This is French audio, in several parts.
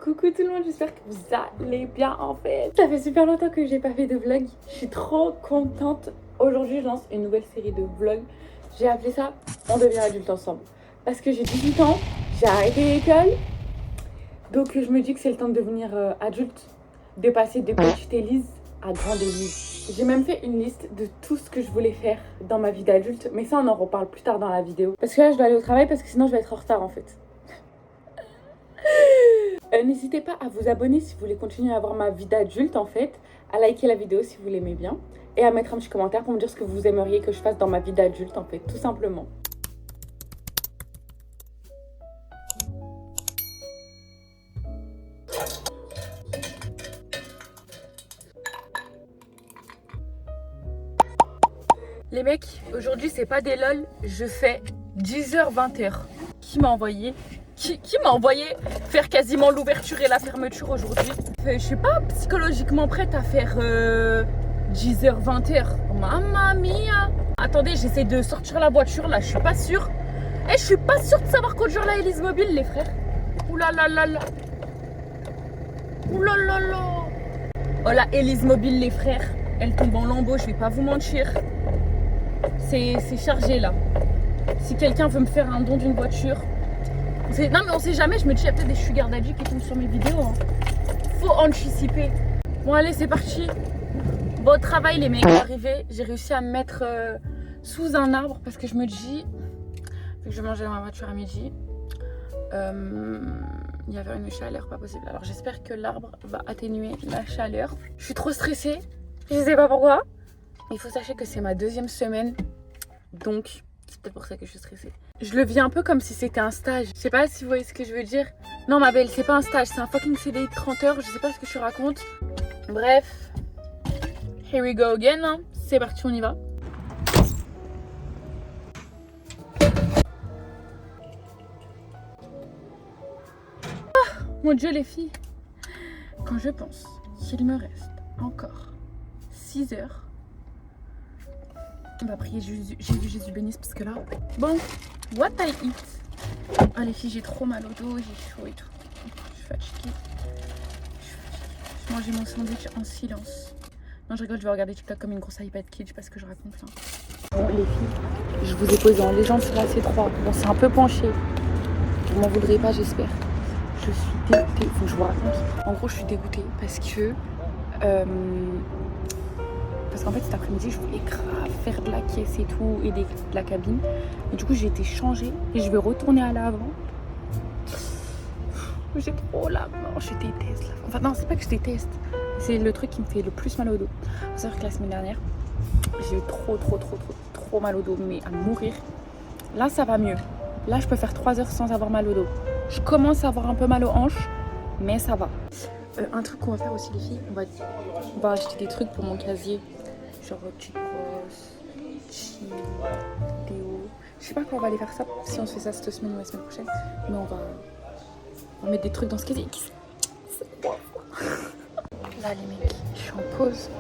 Coucou tout le monde, j'espère que vous allez bien en fait. Ça fait super longtemps que j'ai pas fait de vlog. Je suis trop contente. Aujourd'hui, je lance une nouvelle série de vlogs. J'ai appelé ça On devient adulte ensemble. Parce que j'ai 18 ans, j'ai arrêté l'école. Donc je me dis que c'est le temps de devenir adulte. De passer de petite Élise à grande Élise. J'ai même fait une liste de tout ce que je voulais faire dans ma vie d'adulte. Mais ça, on en reparle plus tard dans la vidéo. Parce que là, je dois aller au travail parce que sinon, je vais être en retard en fait. N'hésitez pas à vous abonner si vous voulez continuer à avoir ma vie d'adulte en fait, à liker la vidéo si vous l'aimez bien et à mettre un petit commentaire pour me dire ce que vous aimeriez que je fasse dans ma vie d'adulte en fait, tout simplement. Les mecs, aujourd'hui c'est pas des lol, je fais 10h 20h. Qui m'a envoyé faire quasiment l'ouverture et la fermeture aujourd'hui. Je suis pas psychologiquement prête à faire 10h 20h. Mamma mia. Attendez, j'essaie de sortir la voiture là, je suis pas sûre. Et je suis pas sûre de savoir conduire la Élise mobile les frères. Oulalalala. Oulalala. Oh la Élise mobile les frères, elle tombe en lambeaux, je vais pas vous mentir. C'est chargé là. Si quelqu'un veut me faire un don d'une voiture, non mais on sait jamais, je me dis il y a peut-être des sugar daddy qui tombent sur mes vidéos. Hein. Faut anticiper. Bon allez c'est parti. Bon travail les mecs, arrivé, j'ai réussi à me mettre sous un arbre parce que je me dis, vu que je mangeais dans ma voiture à midi, il y avait une chaleur pas possible. Alors j'espère que l'arbre va atténuer la chaleur. Je suis trop stressée, je sais pas pourquoi. Il faut sachez que c'est ma 2e semaine, donc c'est peut-être pour ça que je suis stressée. Je le vis un peu comme si c'était un stage. Je sais pas si vous voyez ce que je veux dire. Non ma belle, c'est pas un stage, c'est un fucking CDI de 30 heures. Je sais pas ce que tu racontes. Bref. Here we go again. Hein. C'est parti, on y va. Ah, mon Dieu les filles. Quand je pense qu'il me reste encore 6 heures. On va prier Jésus bénisse parce que là, bon, what I eat. Ah les filles, j'ai trop mal au dos, j'ai chaud et tout. Je suis fatiguée. Je mangeais mon sandwich en silence. Non je rigole, je vais regarder TikTok comme une grosse iPad kid, je sais pas ce que je raconte là. Bon les filles, je vous ai posé en légende sur la C3. Bon c'est un peu penché. Vous m'en voudrez pas j'espère. Je suis dégoûtée, faut que je vous raconte. En gros je suis dégoûtée parce que qu'en fait cet après-midi je voulais grave faire de la caisse et tout et de la cabine et du coup j'ai été changée et je vais retourner à l'avant. J'ai trop la mort, je déteste la... Enfin non c'est pas que je déteste, c'est le truc qui me fait le plus mal au dos. Faut savoir que la semaine dernière j'ai eu trop mal au dos mais à mourir. Là ça va mieux, là je peux faire 3 heures sans avoir mal au dos. Je commence à avoir un peu mal aux hanches mais ça va. Un truc qu'on va faire aussi les filles, on va acheter des trucs pour mon casier. Genre petite brosse, déo. Je sais pas quand on va aller faire ça, si on se fait ça cette semaine ou la semaine prochaine. Mais on va mettre des trucs dans ce casier. Là les mecs, je suis en pause.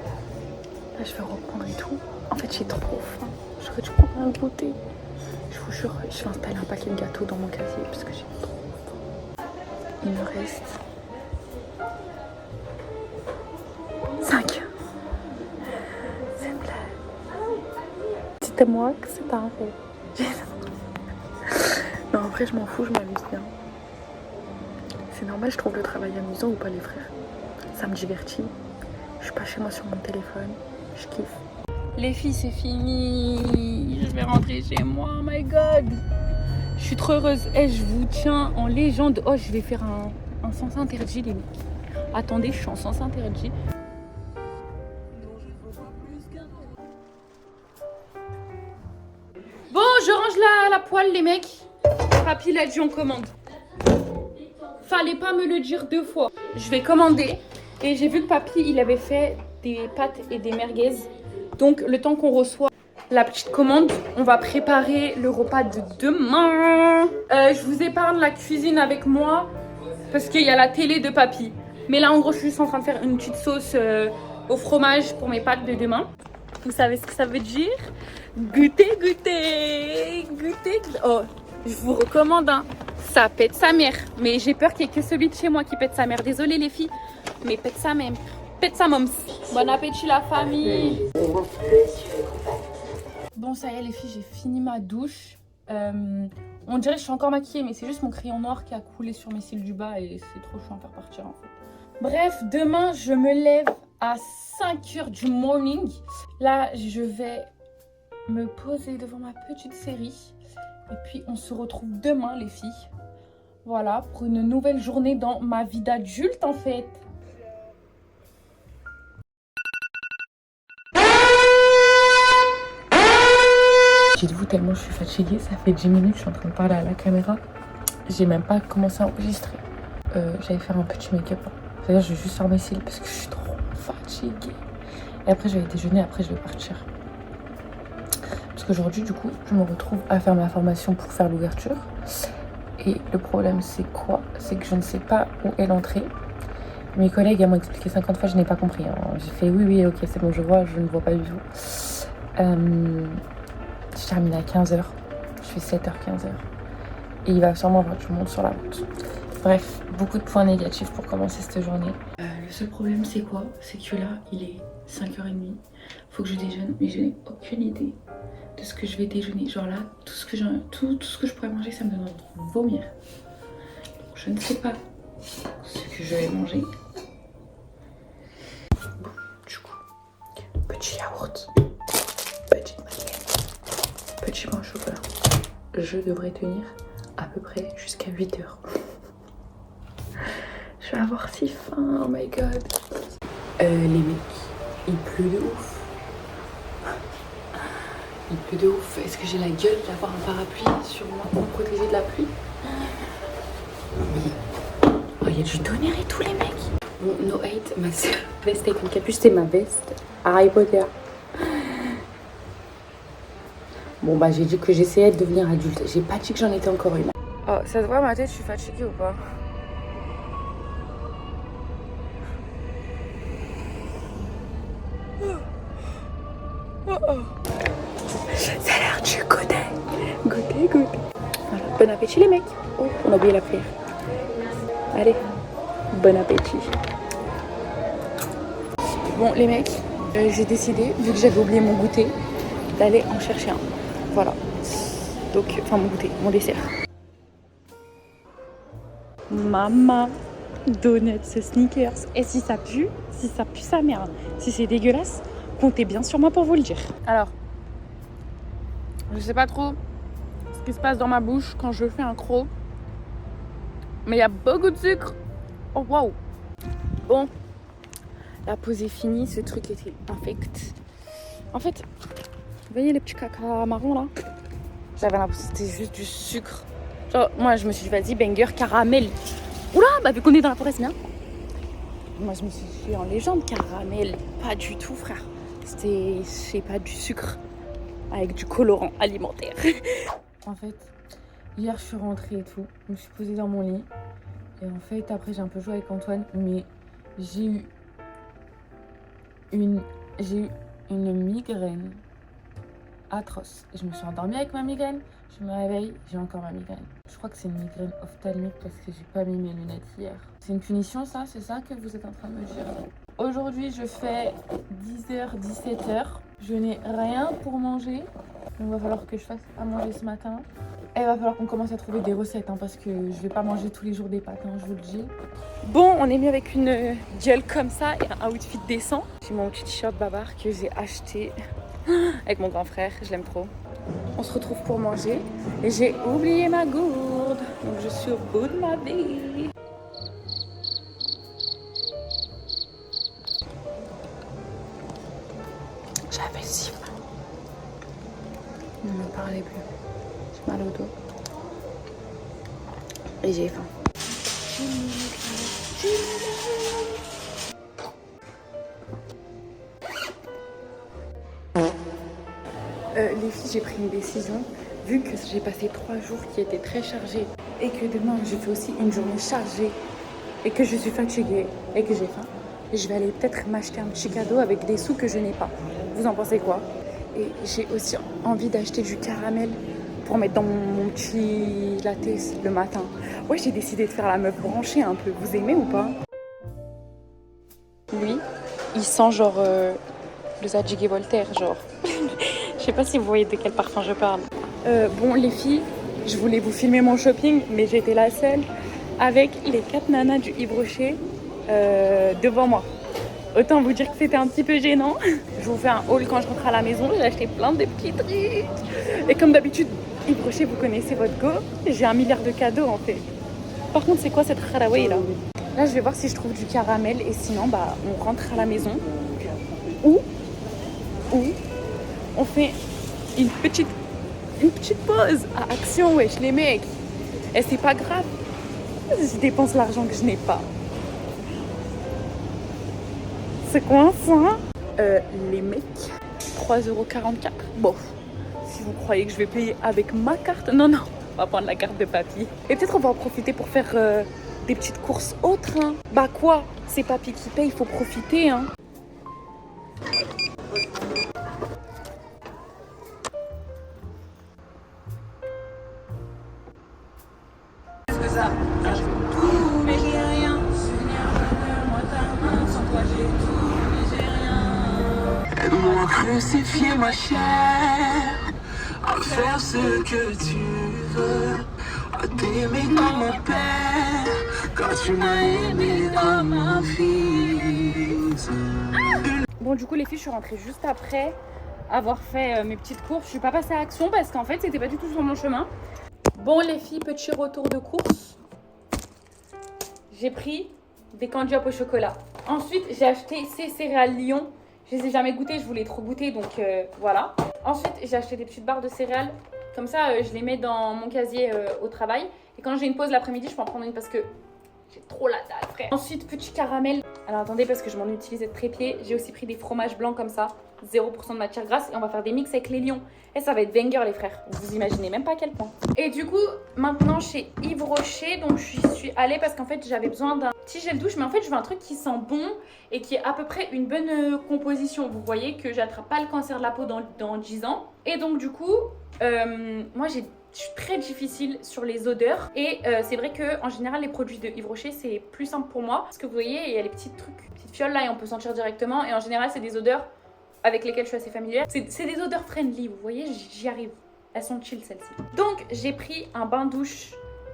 Là je vais reprendre et tout. En fait j'ai trop faim. J'aurais dû prendre un goûter. Je vous jure, je vais installer un paquet de gâteaux dans mon casier parce que j'ai trop faim. Il me reste 5. C'est moi que c'est un rêve. Non, en vrai, je m'en fous, je m'amuse bien. C'est normal, je trouve le travail amusant ou pas, les frères. Ça me divertit. Je suis pas chez moi sur mon téléphone. Je kiffe. Les filles, c'est fini. Je vais rentrer chez moi. Oh my god. Je suis trop heureuse. Et je vous tiens en légende. Oh, je vais faire un sens interdit, les mecs. Attendez, je suis en sens interdit. Bon, je range la poêle, les mecs. Papy l'a dit, on commande. Fallait pas me le dire 2 fois. Je vais commander. Et j'ai vu que papy, il avait fait des pâtes et des merguez. Donc, le temps qu'on reçoit la petite commande, on va préparer le repas de demain. Je vous épargne la cuisine avec moi parce qu'il y a la télé de papy. Mais là, en gros, je suis juste en train de faire une petite sauce au fromage pour mes pâtes de demain. Vous savez ce que ça veut dire? Goûtez. Oh, je vous recommande, hein. ça pète sa mère. Mais j'ai peur qu'il n'y ait que celui de chez moi qui pète sa mère. Désolée les filles, mais pète sa mère. Pète sa moms. Bon appétit la famille. Bon ça y est les filles, j'ai fini ma douche. On dirait que je suis encore maquillée, mais c'est juste mon crayon noir qui a coulé sur mes cils du bas et c'est trop chaud à faire partir en fait. Bref, demain je me lève à 5h du morning. Là je vais me poser devant ma petite série. Et puis on se retrouve demain les filles. Voilà, pour une nouvelle journée dans ma vie d'adulte en fait. Dites-vous tellement je suis fatiguée, ça fait 10 minutes que je suis en train de parler à la caméra. J'ai même pas commencé à enregistrer. J'allais faire un petit make-up. C'est-à-dire je vais juste faire mes cils parce que je suis trop fatiguée. Et après je vais déjeuner, après je vais partir. Parce qu'aujourd'hui du coup je me retrouve à faire ma formation pour faire l'ouverture. Et le problème c'est quoi? C'est que je ne sais pas où est l'entrée. Mes collègues m'ont expliqué 50 fois, je n'ai pas compris. Hein. J'ai fait oui ok c'est bon je vois, je ne vois pas du tout. Je termine à 15h. Je fais 7h, 15h. Et il va sûrement avoir du monde sur la route. Bref, beaucoup de points négatifs pour commencer cette journée. Le seul problème c'est quoi? C'est que là il est 5h30. Faut que je déjeune, mais je n'ai aucune idée de ce que je vais déjeuner. Genre là, tout ce que je pourrais manger, ça me donne envie de vomir. Donc, je ne sais pas ce que je vais manger. Bon, du coup, petit yaourt, petite madeleine, petit pain au chocolat. Je devrais tenir à peu près jusqu'à 8h. Je vais avoir si faim, oh my god. Les mecs, il pleut de ouf. Il pleut de ouf. Est-ce que j'ai la gueule d'avoir un parapluie sur moi pour me protéger de la pluie? Oh, il y a du tonnerre et tout, les mecs. Bon, no hate, ma soeur veste avec une capuche, c'est ma veste. Harry Potter. Bon, bah, j'ai dit que j'essayais de devenir adulte. J'ai pas dit que j'en étais encore une. Oh, ça se voit ma tête, je suis fatiguée ou pas? Ça a l'air du goûter. Goûter. Voilà. Bon appétit les mecs. Oh, on a oublié la prière. Allez, bon appétit. Bon les mecs, j'ai décidé, vu que j'avais oublié mon goûter, d'aller en chercher un. Voilà. Donc, enfin mon goûter, mon dessert. Maman, donuts, sneakers. Et si ça pue sa merde. Si c'est dégueulasse, comptez bien sur moi pour vous le dire. Alors, je sais pas trop ce qui se passe dans ma bouche quand je fais un croc. Mais il y a beaucoup de sucre. Oh waouh. Bon, la pause est finie. Ce truc était infect. En fait, vous voyez les petits caca marrons là? J'avais l'impression que c'était juste du sucre. Genre, moi je me suis dit, vas-y, banger, caramel. Oula, bah vu qu'on est dans la forêt, c'est bien. Moi je me suis dit en légende, caramel. Pas du tout, frère. C'était, je sais pas, du sucre avec du colorant alimentaire. En fait, hier je suis rentrée et tout. Je me suis posée dans mon lit. Et en fait, après j'ai un peu joué avec Antoine. Mais j'ai eu une migraine atroce. Et je me suis endormie avec ma migraine. Je me réveille, j'ai encore ma migraine. Je crois que c'est une migraine ophtalmique parce que j'ai pas mis mes lunettes hier. C'est une punition ça? C'est ça que vous êtes en train de me dire? Aujourd'hui je fais 10h, 17h. Je n'ai rien pour manger. Donc il va falloir que je fasse à manger ce matin. Et il va falloir qu'on commence à trouver des recettes hein, parce que je vais pas manger tous les jours des pâtes, hein, je vous le dis. Bon, on est mieux avec une gueule comme ça et un outfit décent. J'ai mon petit t-shirt Babar que j'ai acheté avec mon grand frère, je l'aime trop. On se retrouve pour manger et j'ai oublié ma gourde. Donc je suis au bout de ma vie. J'avais si faim. Ne me parlez plus. J'ai mal au dos. Et j'ai faim. Les filles, j'ai pris une décision. Vu que j'ai passé 3 jours qui étaient très chargés et que demain je fais aussi une journée chargée et que je suis fatiguée et que j'ai faim, je vais aller peut-être m'acheter un petit cadeau avec des sous que je n'ai pas. Vous en pensez quoi? Et j'ai aussi envie d'acheter du caramel pour mettre dans mon petit latte le matin. Ouais, j'ai décidé de faire la meuf branchée un peu. Vous aimez ou pas? Lui, il sent genre le Zadig Voltaire, genre. Je sais pas si vous voyez de quel parfum je parle. Bon, les filles, je voulais vous filmer mon shopping, mais j'étais la seule avec les 4 nanas du Yves Rocher devant moi. Autant vous dire que c'était un petit peu gênant. Je vous fais un haul quand je rentre à la maison. J'ai acheté plein de petits trucs. Et comme d'habitude, Yves Rocher, vous connaissez votre go. J'ai 1 milliard de cadeaux en fait. Par contre, c'est quoi cette Haraway là? Là, je vais voir si je trouve du caramel. Et sinon, bah, on rentre à la maison. Ou on fait une petite pause à Action, wesh les mecs. Et c'est pas grave. Je dépense l'argent que je n'ai pas. C'est quoi ça? Les mecs, 3,44 €. Bon, si vous croyez que je vais payer avec ma carte, non, on va prendre la carte de papy. Et peut-être on va en profiter pour faire des petites courses autres. Hein. Bah quoi? C'est papy qui paye, il faut profiter. Hein. Aide-moi crucifier ma chair, à faire ce que tu veux, à t'aimer comme mon père, car tu m'as aimé comme un fils. Bon, du coup, les filles, je suis rentrée juste après avoir fait mes petites courses. Je suis pas passée à Action parce qu'en fait, c'était pas du tout sur mon chemin. Bon, les filles, petit retour de course. J'ai pris des candy au chocolat. Ensuite, j'ai acheté ces céréales Lion. Je les ai jamais goûtées, je voulais trop goûter, donc voilà. Ensuite, j'ai acheté des petites barres de céréales. Comme ça, je les mets dans mon casier au travail. Et quand j'ai une pause l'après-midi, je peux en prendre une parce que j'ai trop la dalle, frère. Ensuite, petit caramel. Alors attendez, parce que je m'en utilisais de trépied. J'ai aussi pris des fromages blancs comme ça. 0% de matière grasse. Et on va faire des mix avec les lions. Et ça va être banger, les frères. Vous imaginez même pas à quel point. Et du coup, maintenant, chez Yves Rocher, donc je suis allée parce qu'en fait, j'avais besoin d'un petit gel douche. Mais en fait, je veux un truc qui sent bon et qui est à peu près une bonne composition. Vous voyez que j'attrape pas le cancer de la peau dans 10 ans. Et donc, du coup, moi, je suis très difficile sur les odeurs et c'est vrai que en général les produits de Yves Rocher c'est plus simple pour moi parce que vous voyez il y a les petits trucs, petites fioles là et on peut sentir directement et en général c'est des odeurs avec lesquelles je suis assez familière. C'est des odeurs friendly, vous voyez, j'y arrive. Elles sont chill celles-ci. Donc j'ai pris un bain douche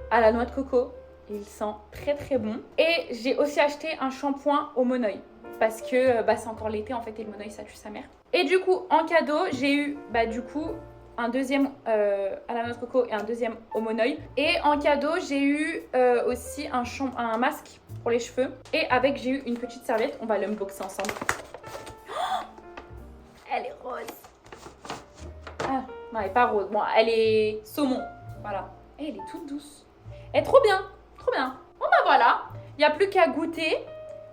à la noix de coco. Il sent très très bon. Et j'ai aussi acheté un shampoing au monoeil parce que c'est encore l'été en fait et le monoeil ça tue sa mère. Et du coup en cadeau j'ai eu du coup un deuxième à la noix de coco et un deuxième au monoeil. Et en cadeau, j'ai eu aussi un masque pour les cheveux. Et avec, j'ai eu une petite serviette. On va l'unboxer ensemble. Oh, elle est rose. Ah, non, elle est pas rose. Bon, elle est saumon. Voilà. Et elle est toute douce. Elle est trop bien. Trop bien. Bon, bah voilà. Il n'y a plus qu'à goûter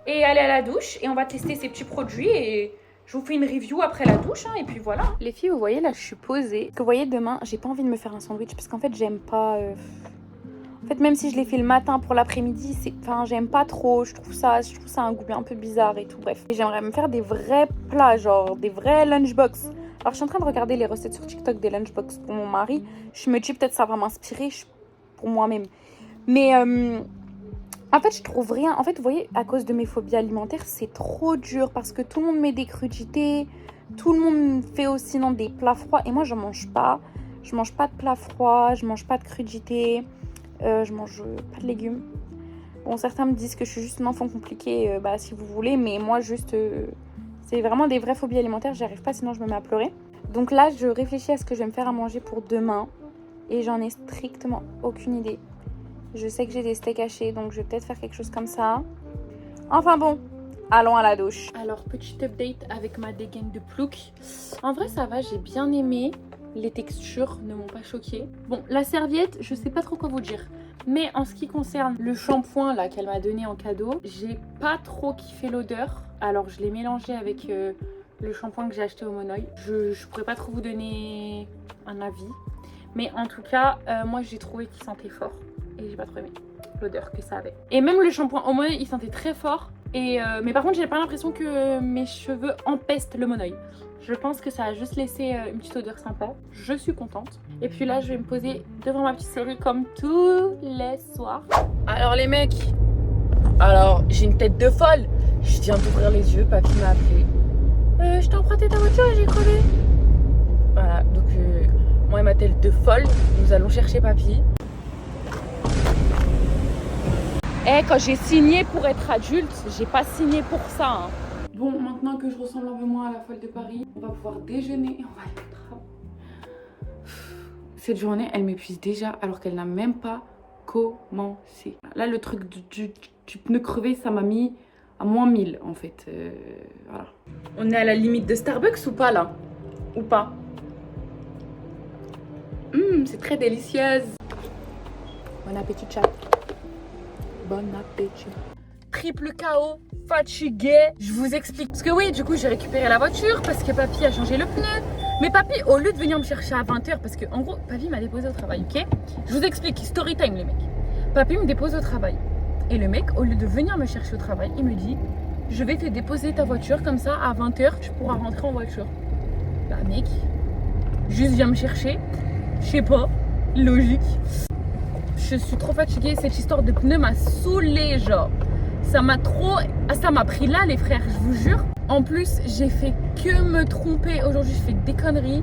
et aller à la douche. Et on va tester ces petits produits et je vous fais une review après la douche, hein, et puis voilà. Les filles, vous voyez, là, je suis posée. Parce que vous voyez, demain, j'ai pas envie de me faire un sandwich parce qu'en fait, j'aime pas... En fait, même si je l'ai fait le matin pour l'après-midi, j'aime pas trop. Je trouve ça un goût un peu bizarre et tout, bref. Et j'aimerais me faire des vrais plats, genre des vrais lunchbox. Alors, je suis en train de regarder les recettes sur TikTok des lunchbox pour mon mari. Je me dis peut-être ça va m'inspirer pour moi-même. Mais... en fait, je trouve rien. En fait, vous voyez, à cause de mes phobies alimentaires, c'est trop dur parce que tout le monde met des crudités. Tout le monde fait aussi des plats froids. Et moi, je mange pas. Je mange pas de plats froids. Je mange pas de crudités. Je mange pas de légumes. Bon, certains me disent que je suis juste une enfant compliquée, si vous voulez. Mais moi, juste, c'est vraiment des vraies phobies alimentaires. J'y arrive pas, sinon je me mets à pleurer. Donc là, je réfléchis à ce que je vais me faire à manger pour demain. Et j'en ai strictement aucune idée. Je sais que j'ai des steaks hachés, donc je vais peut-être faire quelque chose comme ça. Enfin bon, allons à la douche. Alors, petit update avec ma dégaine de plouc. En vrai, ça va, j'ai bien aimé. Les textures ne m'ont pas choquée. Bon, la serviette, je sais pas trop quoi vous dire. Mais en ce qui concerne le shampoing là qu'elle m'a donné en cadeau, j'ai pas trop kiffé l'odeur. Alors, je l'ai mélangé avec le shampoing que j'ai acheté au monoeil. Je pourrais pas trop vous donner un avis. Mais en tout cas, moi j'ai trouvé qu'il sentait fort. Et j'ai pas trop aimé l'odeur que ça avait. Et même le shampoing au monoeil, il sentait très fort. Mais par contre, j'ai pas l'impression que mes cheveux empestent le monoeil. Je pense que ça a juste laissé une petite odeur sympa. Je suis contente. Et puis là, je vais me poser devant ma petite série comme tous les soirs. Alors les mecs, alors j'ai une tête de folle. Je viens d'ouvrir les yeux, papy m'a appelé. Je t'ai emprunté ta voiture et j'ai crevé. Voilà, donc moi et ma tête de folle, nous allons chercher papy. Quand j'ai signé pour être adulte, j'ai pas signé pour ça. Hein. Bon, maintenant que je ressemble un peu moins à la folle de Paris, on va pouvoir déjeuner et on va aller au travail. Cette journée, elle m'épuise déjà alors qu'elle n'a même pas commencé. Là, le truc du pneu crevé, ça m'a mis à moins 1000 en fait. Voilà. On est à la limite de Starbucks ou pas là? Ou pas? C'est très délicieuse. Bon appétit, chat. Bon appétit. Triple KO, fatigué. Je vous explique. Parce que oui, du coup, j'ai récupéré la voiture parce que papy a changé le pneu. Mais papy, au lieu de venir me chercher à 20h, parce que en gros, papy m'a déposé au travail, ok? Je vous explique, story time les mecs. Papy me dépose au travail. Et le mec, au lieu de venir me chercher au travail, il me dit: je vais te déposer ta voiture, comme ça, à 20h, tu pourras rentrer en voiture. Bah mec, juste viens me chercher. Je sais pas, logique. Je suis trop fatiguée, cette histoire de pneu m'a saoulée, genre. Ça m'a pris là les frères, je vous jure. En plus, j'ai fait que me tromper. Aujourd'hui, je fais des conneries.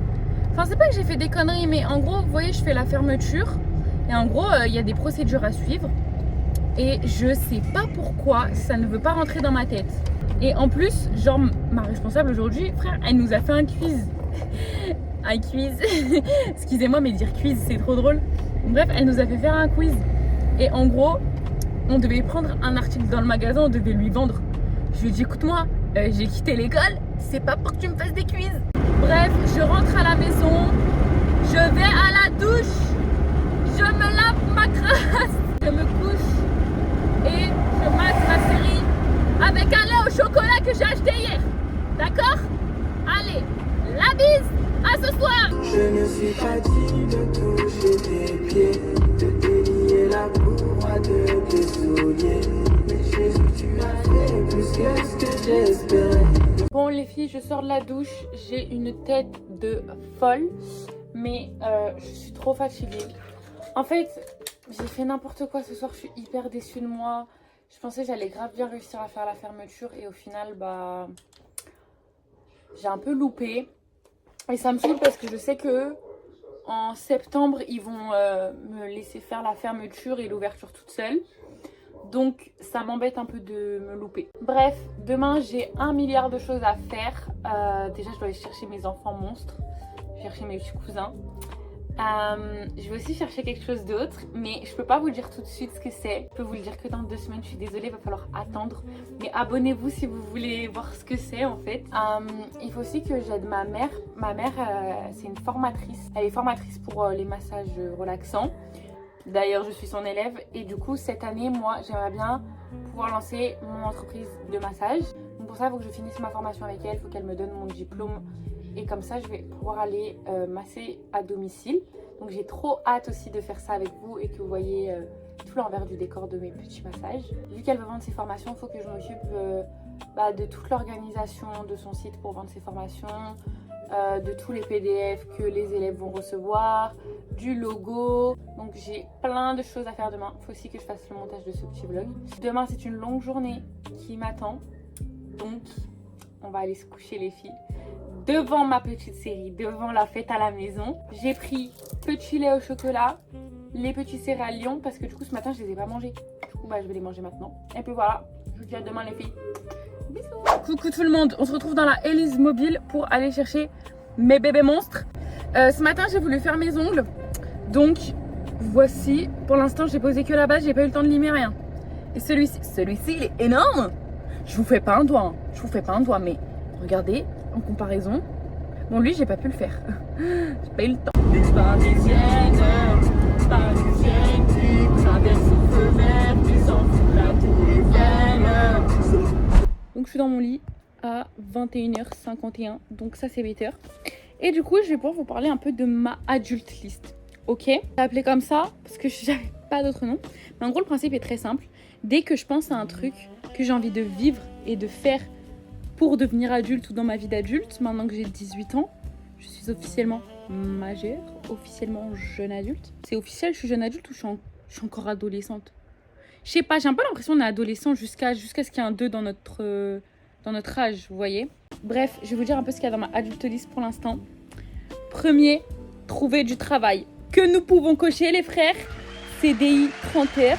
Enfin, c'est pas que j'ai fait des conneries, mais en gros, vous voyez, je fais la fermeture. Et en gros, il y a des procédures à suivre. Et je sais pas pourquoi ça ne veut pas rentrer dans ma tête. Et en plus, genre, ma responsable aujourd'hui, frère, elle nous a fait un quiz. Un quiz. Excusez-moi, mais dire quiz, c'est trop drôle. Bref, elle nous a fait faire un quiz. Et en gros, on devait prendre un article dans le magasin, on devait lui vendre. Je lui ai dit: écoute-moi, j'ai quitté l'école, c'est pas pour que tu me fasses des quiz. Bref, je rentre à la maison, je vais à la douche, je me lave ma crasse, je me couche et je mate ma série avec un lait au chocolat que j'ai acheté hier. D'accord? Allez, la bise, à ce soir. Je ne suis pas digne de toucher tes pieds, de délier la courroie de tes souliers. Mais Jésus, tu as fait plus que ce que j'espérais. Bon les filles, je sors de la douche, j'ai une tête de folle, mais je suis trop fatiguée. En fait, j'ai fait n'importe quoi ce soir, je suis hyper déçue de moi. Je pensais que j'allais grave bien réussir à faire la fermeture et au final, bah, j'ai un peu loupé. Et ça me saoule parce que je sais que en septembre, ils vont me laisser faire la fermeture et l'ouverture toute seule. Donc ça m'embête un peu de me louper. Bref, demain j'ai 1 milliard de choses à faire. Déjà je dois aller chercher mes enfants monstres. Je vais chercher mes petits cousins. Je vais aussi chercher quelque chose d'autre, mais je peux pas vous dire tout de suite ce que c'est. Je peux vous le dire que dans 2 semaines, je suis désolée, il va falloir attendre. Mais abonnez-vous si vous voulez voir ce que c'est en fait. Il faut aussi que j'aide ma mère. Ma mère, c'est une formatrice. Elle est formatrice pour les massages relaxants. D'ailleurs, je suis son élève et du coup, cette année, moi, j'aimerais bien pouvoir lancer mon entreprise de massage. Donc pour ça, il faut que je finisse ma formation avec elle, il faut qu'elle me donne mon diplôme. Et comme ça, je vais pouvoir aller masser à domicile. Donc j'ai trop hâte aussi de faire ça avec vous et que vous voyez tout l'envers du décor de mes petits massages. Vu qu'elle veut vendre ses formations, il faut que je m'occupe de toute l'organisation de son site pour vendre ses formations. De tous les PDF que les élèves vont recevoir, du logo. Donc j'ai plein de choses à faire demain. Il faut aussi que je fasse le montage de ce petit vlog. Demain c'est une longue journée qui m'attend. Donc on va aller se coucher les filles devant ma petite série, devant la fête à la maison. J'ai pris petit lait au chocolat, les petits céréales Lion parce que du coup ce matin je les ai pas mangés. Du coup je vais les manger maintenant. Et puis voilà, je vous dis à demain les filles. Bisous. Coucou tout le monde, on se retrouve dans la Elise Mobile pour aller chercher mes bébés monstres. Ce matin j'ai voulu faire mes ongles, donc voici. Pour l'instant j'ai posé que la base, j'ai pas eu le temps de limer rien. Et celui-ci il est énorme. Je vous fais pas un doigt, mais regardez en comparaison. Bon lui j'ai pas pu le faire, j'ai pas eu le temps. Parisienne qui traverse le feu vert, qui s'en fout la tour Eiffel. Donc je suis dans mon lit à 21h51, donc ça c'est 8h. Et du coup je vais pouvoir vous parler un peu de ma adulte list. Ok, j'ai appelé comme ça parce que j'avais pas d'autre nom. Mais en gros le principe est très simple. Dès que je pense à un truc que j'ai envie de vivre et de faire pour devenir adulte ou dans ma vie d'adulte, maintenant que j'ai 18 ans, je suis officiellement majeure, officiellement jeune adulte. C'est officiel, je suis jeune adulte ou je suis encore adolescente? Je sais pas, j'ai un peu l'impression qu'on est adolescent jusqu'à ce qu'il y ait un 2 dans notre âge, vous voyez. Bref, je vais vous dire un peu ce qu'il y a dans ma adulte list pour l'instant. Premier, trouver du travail. Que nous pouvons cocher, les frères. CDI 30 heures.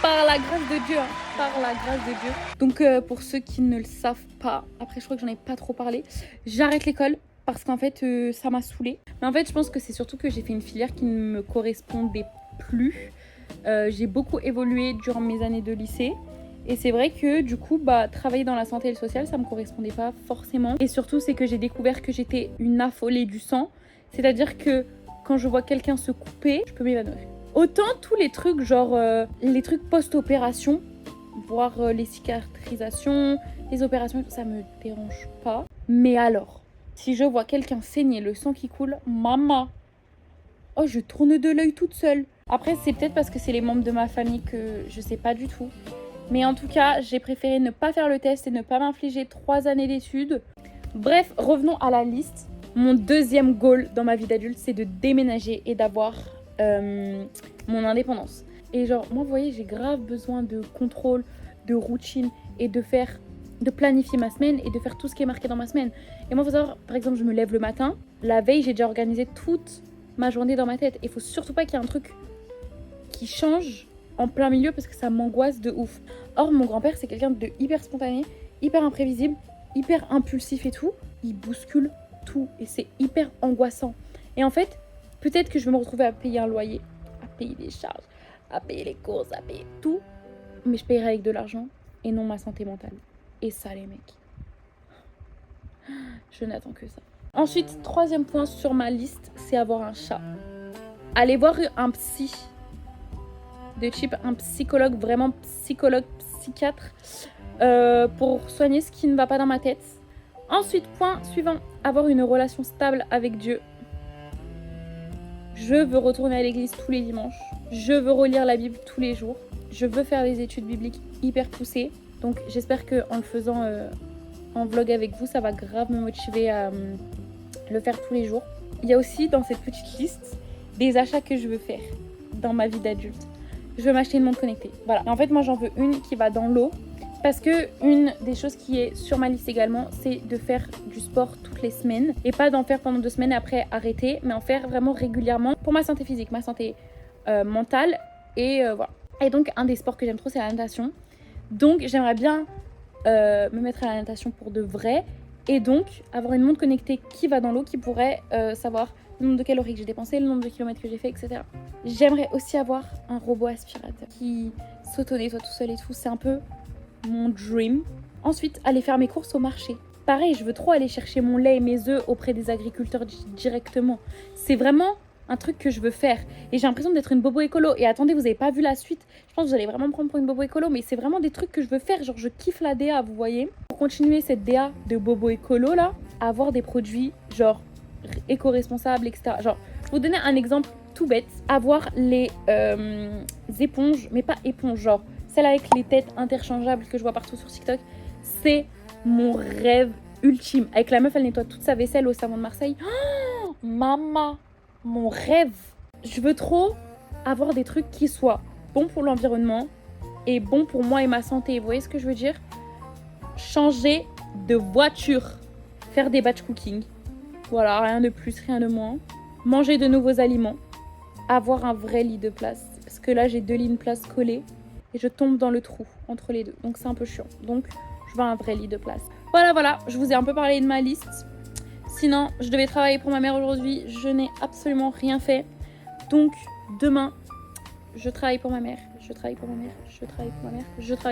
Par la grâce de Dieu, hein. Par la grâce de Dieu. Donc pour ceux qui ne le savent pas, après je crois que j'en ai pas trop parlé, j'arrête l'école parce qu'en fait ça m'a saoulée. Mais en fait je pense que c'est surtout que j'ai fait une filière qui ne me correspondait plus. J'ai beaucoup évolué durant mes années de lycée. Et c'est vrai que du coup, travailler dans la santé et le social, ça me correspondait pas forcément. Et surtout, c'est que j'ai découvert que j'étais une affolée du sang. C'est-à-dire que quand je vois quelqu'un se couper, je peux m'évanouir. Autant tous les trucs, genre les trucs post-opération, voire les cicatrisations, les opérations, ça me dérange pas. Mais alors, si je vois quelqu'un saigner, le sang qui coule, maman, oh, je tourne de l'œil toute seule. Après, c'est peut-être parce que c'est les membres de ma famille que je sais pas du tout. Mais en tout cas, j'ai préféré ne pas faire le test et ne pas m'infliger 3 années d'études. Bref, revenons à la liste. Mon deuxième goal dans ma vie d'adulte, c'est de déménager et d'avoir mon indépendance. Et genre, moi, vous voyez, j'ai grave besoin de contrôle, de routine et de planifier ma semaine et de faire tout ce qui est marqué dans ma semaine. Et moi, il faut savoir, par exemple, je me lève le matin. La veille, j'ai déjà organisé toute ma journée dans ma tête. Il faut surtout pas qu'il y ait un truc qui change en plein milieu parce que ça m'angoisse de ouf. Or, mon grand-père, c'est quelqu'un de hyper spontané, hyper imprévisible, hyper impulsif et tout. Il bouscule tout et c'est hyper angoissant. Et en fait, peut-être que je vais me retrouver à payer un loyer, à payer des charges, à payer les courses, à payer tout. Mais je payerai avec de l'argent et non ma santé mentale. Et ça, les mecs, je n'attends que ça. Ensuite, troisième point sur ma liste, c'est avoir un chat. Aller voir un psy. De type un psychologue, vraiment psychologue, psychiatre, pour soigner ce qui ne va pas dans ma tête. Ensuite, point suivant, avoir une relation stable avec Dieu. Je veux retourner à l'église tous les dimanches. Je veux relire la Bible tous les jours. Je veux faire des études bibliques hyper poussées. Donc j'espère qu'en le faisant en vlog avec vous, ça va grave me motiver à le faire tous les jours. Il y a aussi dans cette petite liste des achats que je veux faire dans ma vie d'adulte. Je veux m'acheter une montre connectée. Voilà. Et en fait, moi, j'en veux une qui va dans l'eau. Parce que une des choses qui est sur ma liste également, c'est de faire du sport toutes les semaines. Et pas d'en faire pendant 2 semaines et après arrêter. Mais en faire vraiment régulièrement pour ma santé physique, ma santé mentale. Et voilà. Et donc, un des sports que j'aime trop, c'est la natation. Donc, j'aimerais bien me mettre à la natation pour de vrai. Et donc, avoir une montre connectée qui va dans l'eau, qui pourrait savoir le nombre de calories que j'ai dépensé, le nombre de kilomètres que j'ai fait, etc. J'aimerais aussi avoir un robot aspirateur qui s'auto-nettoie tout seul et tout. C'est un peu mon dream. Ensuite, aller faire mes courses au marché. Pareil, je veux trop aller chercher mon lait et mes œufs auprès des agriculteurs directement. C'est vraiment un truc que je veux faire. Et j'ai l'impression d'être une bobo écolo. Et attendez, vous avez pas vu la suite. Je pense que vous allez vraiment me prendre pour une bobo écolo. Mais c'est vraiment des trucs que je veux faire. Genre, je kiffe la DA, vous voyez. Pour continuer cette DA de bobo écolo, là, avoir des produits, genre, éco-responsables, etc. Genre, je vais vous donner un exemple tout bête. Avoir les éponges, mais pas éponges, genre, celles avec les têtes interchangeables que je vois partout sur TikTok. C'est mon rêve ultime. Avec la meuf, elle nettoie toute sa vaisselle au savon de Marseille. Oh, maman, mon rêve. Je veux trop avoir des trucs qui soient bons pour l'environnement et bons pour moi et ma santé. Vous voyez ce que je veux dire? Changer de voiture. Faire des batch cooking. Voilà, rien de plus, rien de moins. Manger de nouveaux aliments. Avoir un vrai lit de place. Parce que là, j'ai 2 lits de place collés. Et je tombe dans le trou entre les deux. Donc, c'est un peu chiant. Donc, je veux un vrai lit de place. Voilà. Je vous ai un peu parlé de ma liste. Sinon, je devais travailler pour ma mère aujourd'hui. Je n'ai absolument rien fait. Donc, demain, je travaille pour ma mère. Je travaille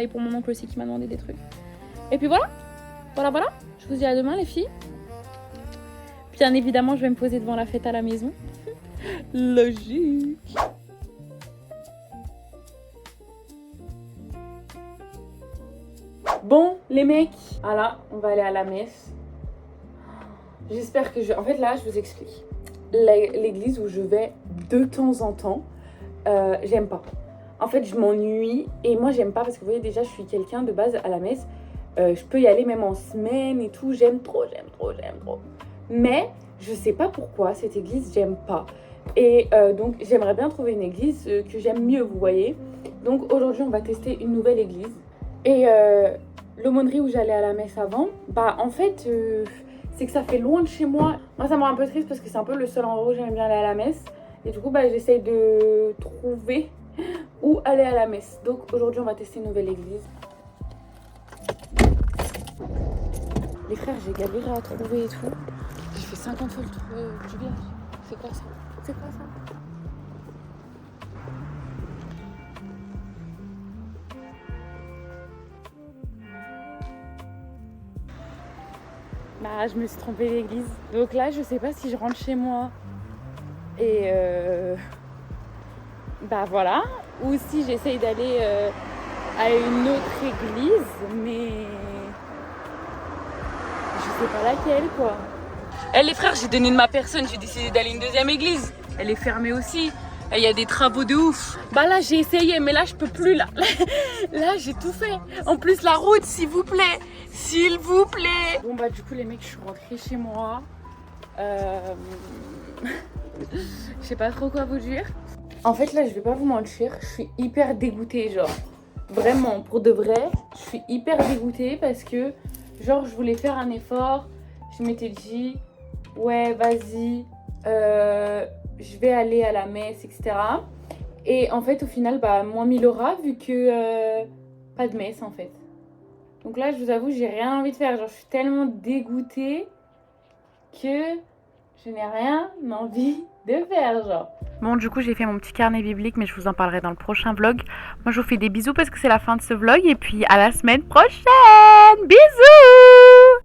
pour mon oncle aussi qui m'a demandé des trucs. Et puis voilà. Je vous dis à demain, les filles. Bien évidemment, je vais me poser devant la fête à la maison. Logique. Bon, les mecs, voilà, on va aller à la messe. J'espère que En fait, là, je vous explique. L'église où je vais de temps en temps, j'aime pas. En fait, je m'ennuie et moi, j'aime pas parce que vous voyez, déjà, je suis quelqu'un de base à la messe. Je peux y aller même en semaine et tout. J'aime trop. Mais je sais pas pourquoi cette église, j'aime pas. Et donc, j'aimerais bien trouver une église que j'aime mieux, vous voyez. Donc, aujourd'hui, on va tester une nouvelle église. Et l'aumônerie où j'allais à la messe avant, bah en fait, c'est que ça fait loin de chez moi. Moi, ça me rend un peu triste parce que c'est un peu le seul endroit où j'aime bien aller à la messe. Et du coup, bah, j'essaye de trouver où aller à la messe. Donc, aujourd'hui, on va tester une nouvelle église. Les frères, j'ai galéré à trouver et tout. J'ai fait 50 fois le tour du village. C'est quoi ça? C'est quoi ça? Bah, je me suis trompée d'église. Donc là, je sais pas si je rentre chez moi. Et bah voilà. Ou si j'essaye d'aller à une autre église. Mais je sais pas laquelle, quoi. Les frères, j'ai donné de ma personne. J'ai décidé d'aller à une deuxième église. Elle est fermée aussi. Il y a des travaux de ouf. Bah là, j'ai essayé, mais là, je peux plus, là. Là, j'ai tout fait. En plus, la route, s'il vous plaît. S'il vous plaît. Bon, bah, du coup, les mecs, je suis rentrée chez moi. Je sais pas trop quoi vous dire. En fait, là, je vais pas vous mentir. Je suis hyper dégoûtée, genre. Vraiment, pour de vrai. Je suis hyper dégoûtée parce que, genre, je voulais faire un effort. Je m'étais dit, ouais, vas-y. Je vais aller à la messe, etc. Et en fait, au final, bah, moins 1000 € vu que pas de messe, en fait. Donc là, je vous avoue, j'ai rien envie de faire. Genre, je suis tellement dégoûtée que je n'ai rien envie de faire, genre. Bon, du coup, j'ai fait mon petit carnet biblique, mais je vous en parlerai dans le prochain vlog. Moi, je vous fais des bisous parce que c'est la fin de ce vlog. Et puis, à la semaine prochaine. Bisous!